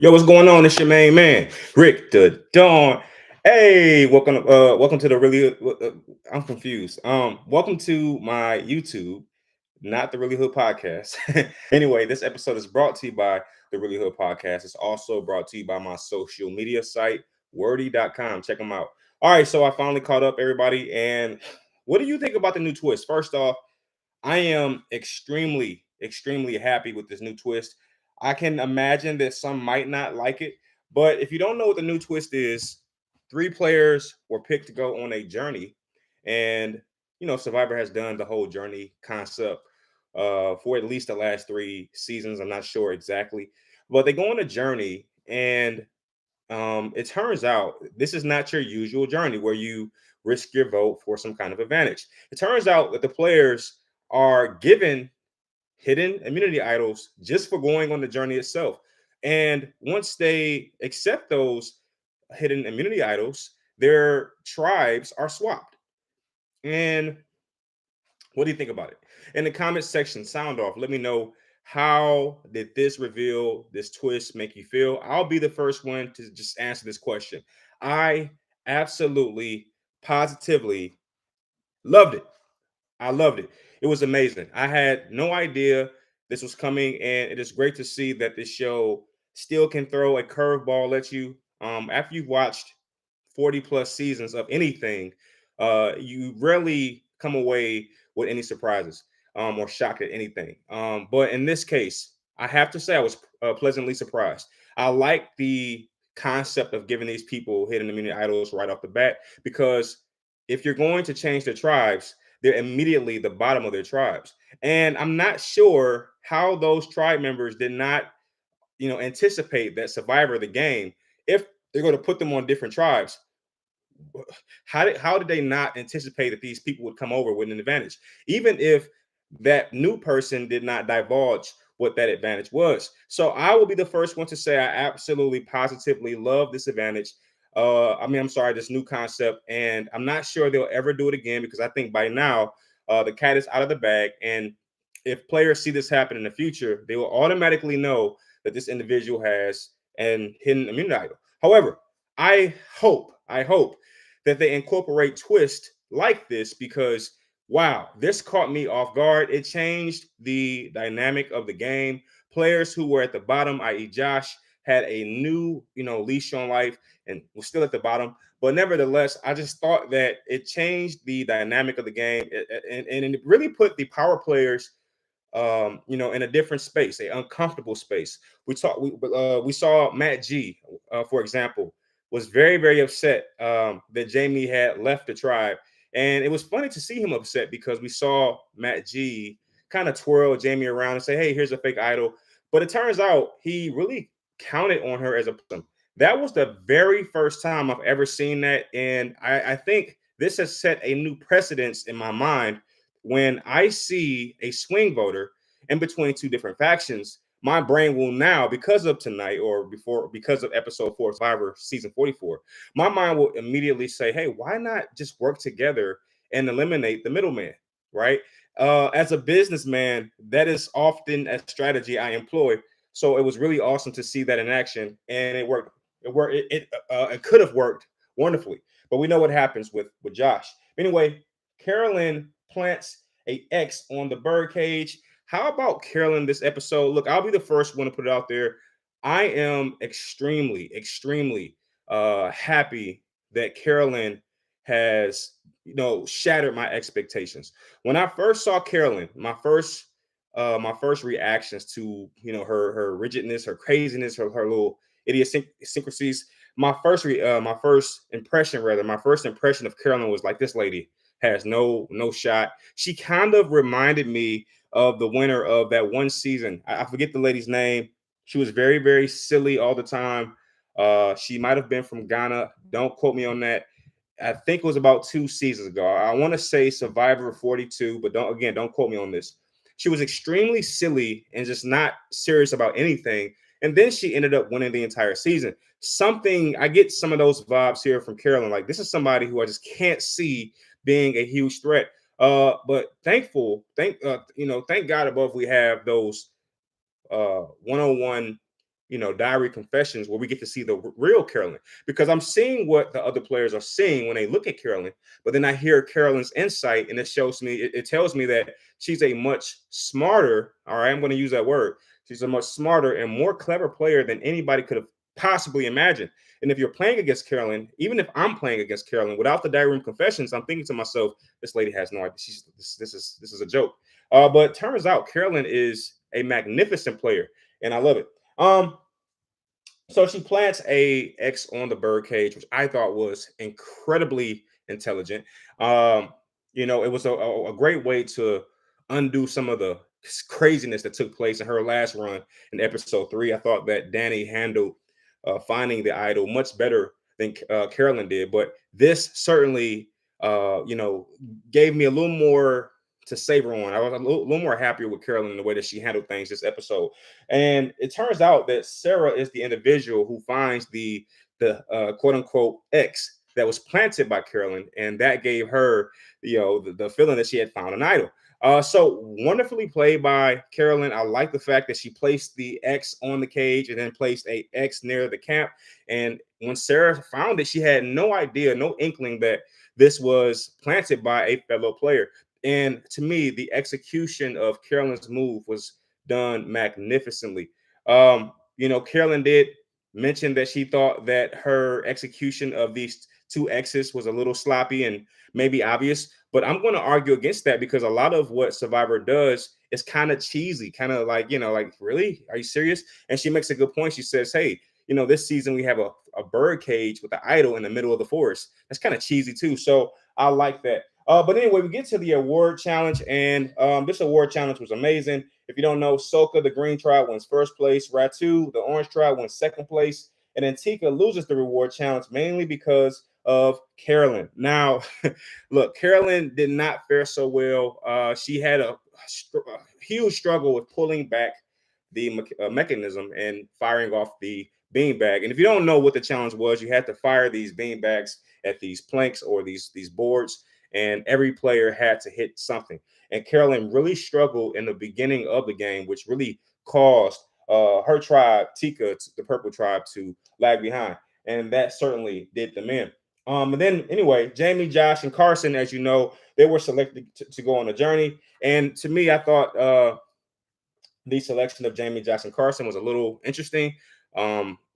Yo, what's going on? It's your main man, Rick the Dawn. Hey, welcome to the really. I'm confused. Welcome to my YouTube, not the Really Hood Podcast. Anyway, this episode is brought to you by the Really Hood Podcast. It's also brought to you by my social media site, wordy.com. Check them out. All right, so I finally caught up, everybody. And what do you think about the new twist? First off, I am extremely happy with this new twist. I can imagine that some might not like it, but if you don't know what the new twist is, three players were picked to go on a journey, and Survivor has done the whole journey concept for at least the last three seasons. I'm not sure exactly, but they go on a journey, and it turns out this is not your usual journey where you risk your vote for some kind of advantage. It turns out that the players are given hidden immunity idols just for going on the journey itself. And once they accept those hidden immunity idols, their tribes are swapped. And what do you think about it? In the comment section, sound off. Let me know, how did this reveal, this twist make you feel? I'll be the first one to just answer this question. I absolutely, positively loved it. I loved it. It was amazing. I had no idea this was coming, and it is great to see that this show still can throw a curveball at you. After you've watched 40 plus seasons of anything, you rarely come away with any surprises or shocked at anything. But in this case, I have to say I was pleasantly surprised. I like the concept of giving these people hidden immunity idols right off the bat, because if you're going to change the tribes, they're immediately the bottom of their tribes. And I'm not sure how those tribe members did not, anticipate that Survivor the game, if they're going to put them on different tribes, how did they not anticipate that these people would come over with an advantage, even if that new person did not divulge what that advantage was? So I will be the first one to say I absolutely positively love this advantage. I'm sorry, this new concept, and I'm not sure they'll ever do it again, because I think by now the cat is out of the bag. And if players see this happen in the future, they will automatically know that this individual has an hidden immunity idol. However, I hope that they incorporate twist like this, because wow, this caught me off guard. It changed the dynamic of the game. Players who were at the bottom, i.e., Josh, had a new, leash on life and was still at the bottom. But nevertheless, I just thought that it changed the dynamic of the game, and it really put the power players, in a different space, a uncomfortable space. We saw Matt G, for example, was very upset that Jamie had left the tribe, and it was funny to see him upset, because we saw Matt G kind of twirl Jamie around and say, "Hey, here's a fake idol," but it turns out he really counted on her as a person. That was the very first time I've ever seen that, and I think this has set a new precedence in my mind. When I see a swing voter in between two different factions, my brain will now, because of tonight, or before, because of episode 4 Survivor season 44, my mind will immediately say, hey, why not just work together and eliminate the middleman, right? As a businessman, that is often a strategy I employ. So it was really awesome to see that in action, and it worked. It could have worked wonderfully, but we know what happens with Josh. Anyway, Carolyn plants a X on the bird cage. How about Carolyn this episode? Look, I'll be the first one to put it out there. I am extremely happy that Carolyn has, shattered my expectations. When I first saw Carolyn, my first reactions to, her rigidness, her craziness, her little idiosyncrasies. My first impression of Carolyn was like, this lady has no shot. She kind of reminded me of the winner of that one season. I forget the lady's name. She was very silly all the time. She might have been from Ghana. Don't quote me on that. I think it was about 2 seasons ago. I want to say Survivor 42, but don't quote me on this. She was extremely silly and just not serious about anything. And then she ended up winning the entire season. I get some of those vibes here from Carolyn. Like, this is somebody who I just can't see being a huge threat. But thank God above we have those 101, diary confessions where we get to see the real Carolyn, because I'm seeing what the other players are seeing when they look at Carolyn, but then I hear Carolyn's insight, and it shows me, it tells me that she's a much smarter, all right, I'm going to use that word. She's a much smarter and more clever player than anybody could have possibly imagined. And if you're playing against Carolyn, even if I'm playing against Carolyn without the diary room confessions, I'm thinking to myself, this lady has no idea. This is a joke. But turns out Carolyn is a magnificent player, and I love it. So she plants a X on the bird cage, which I thought was incredibly intelligent. It was a great way to undo some of the craziness that took place in her last run in episode 3. I thought that Danny handled finding the idol much better than Carolyn did, but this certainly, gave me a little more to savor on. I was a little more happier with Carolyn in the way that she handled things this episode. And it turns out that Sarah is the individual who finds the quote unquote X that was planted by Carolyn, and that gave her the feeling that she had found an idol. So wonderfully played by Carolyn. I like the fact that she placed the X on the cage and then placed a X near the camp. And when Sarah found it, she had no idea, no inkling that this was planted by a fellow player. And to me, the execution of Carolyn's move was done magnificently. Carolyn did mention that she thought that her execution of these two X's was a little sloppy and maybe obvious, but I'm going to argue against that because a lot of what Survivor does is kind of cheesy, kind of like, like, really? Are you serious? And she makes a good point. She says, hey, this season we have a bird cage with an idol in the middle of the forest. That's kind of cheesy too. So I like that. But anyway, we get to the award challenge, and this award challenge was amazing. If you don't know, Soka, the green tribe, wins first place. Ratu, the orange tribe, wins second place. And then Tika loses the reward challenge mainly because of Carolyn. Now, look, Carolyn did not fare so well. She had a huge struggle with pulling back the mechanism and firing off the beanbag. And if you don't know what the challenge was, you had to fire these beanbags at these planks or these boards, and every player had to hit something. And Carolyn really struggled in the beginning of the game, which really caused her tribe, Tika, the purple tribe, to lag behind. And that certainly did them in. And then anyway, Jamie, Josh, and Carson, as you know, they were selected to go on a journey. And to me, I thought the selection of Jamie, Josh, and Carson was a little interesting,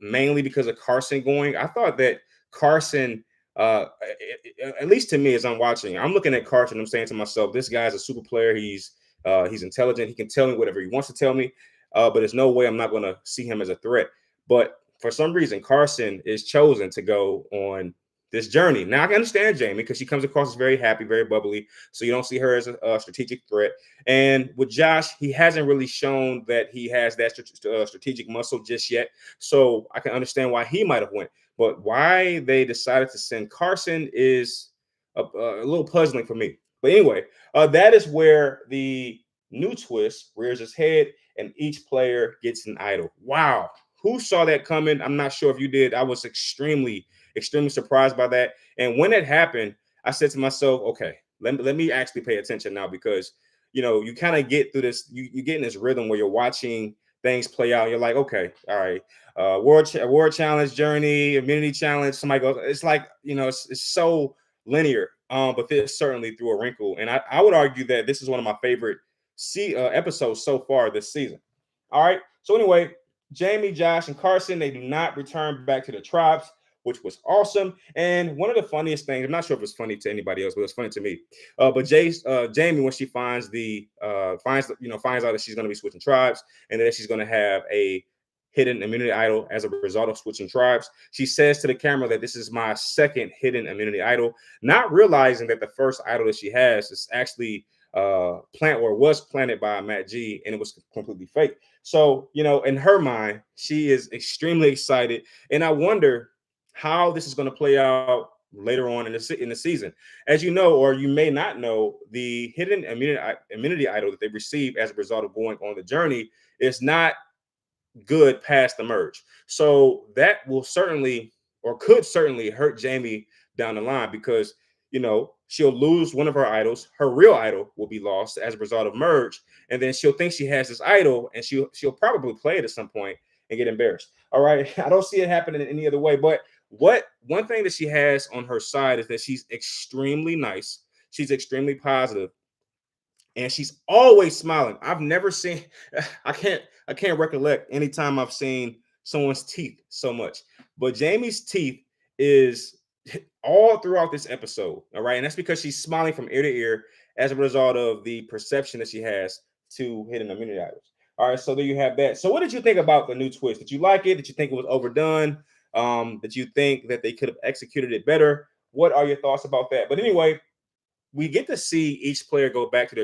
mainly because of Carson going. I thought that Carson, at least to me, as I'm watching, I'm looking at Carson, I'm saying to myself, this guy's a super player. He's intelligent. He can tell me whatever he wants to tell me, but there's no way I'm not going to see him as a threat. But for some reason, Carson is chosen to go on this journey. Now I can understand Jamie because she comes across as very happy, very bubbly. So you don't see her as a strategic threat. And with Josh, he hasn't really shown that he has that strategic muscle just yet. So I can understand why he might have went. But why they decided to send Carson is a little puzzling for me. But anyway, that is where the new twist rears its head and each player gets an idol. Wow. Who saw that coming? I'm not sure if you did. I was extremely surprised by that. And when it happened, I said to myself, okay, let me actually pay attention now, because you kind of get through this, you get in this rhythm where you're watching things play out. You're like, okay, all right, world challenge journey, immunity challenge. Somebody goes, it's like, it's so linear. But this certainly threw a wrinkle. And I would argue that this is one of my favorite episodes so far this season. All right. So anyway, Jamie, Josh, and Carson, they do not return back to the tribes, which was awesome. And one of the funniest things, I'm not sure if it's funny to anybody else, but it's funny to me. But Jamie, when she finds finds out that she's going to be switching tribes and that she's going to have a hidden immunity idol as a result of switching tribes, she says to the camera that this is my second hidden immunity idol, not realizing that the first idol that she has is actually was planted by Matt G, and it was completely fake. So, in her mind, she is extremely excited. And I wonder how this is going to play out later on in the season. As you know, or you may not know, the hidden immunity idol that they receive as a result of going on the journey is not good past the merge. So that will certainly, or could certainly, hurt Jamie down the line, because she'll lose one of her idols. Her real idol will be lost as a result of merge, and then she'll think she has this idol, and she'll probably play it at some point, and get embarrassed. All right. I don't see it happening in any other way. But one thing that she has on her side is that she's extremely nice. She's extremely positive, and she's always smiling. I've never seen I can't recollect any time I've seen someone's teeth so much. But Jamie's teeth is all throughout this episode. All right. And that's because she's smiling from ear to ear as a result of the perception that she has to hidden immunity items. All right. So there you have that. So what did you think about the new twist? Did you like it? Did you think it was overdone? Did you think that they could have executed it better? What are your thoughts about that? But anyway, we get to see each player go back to their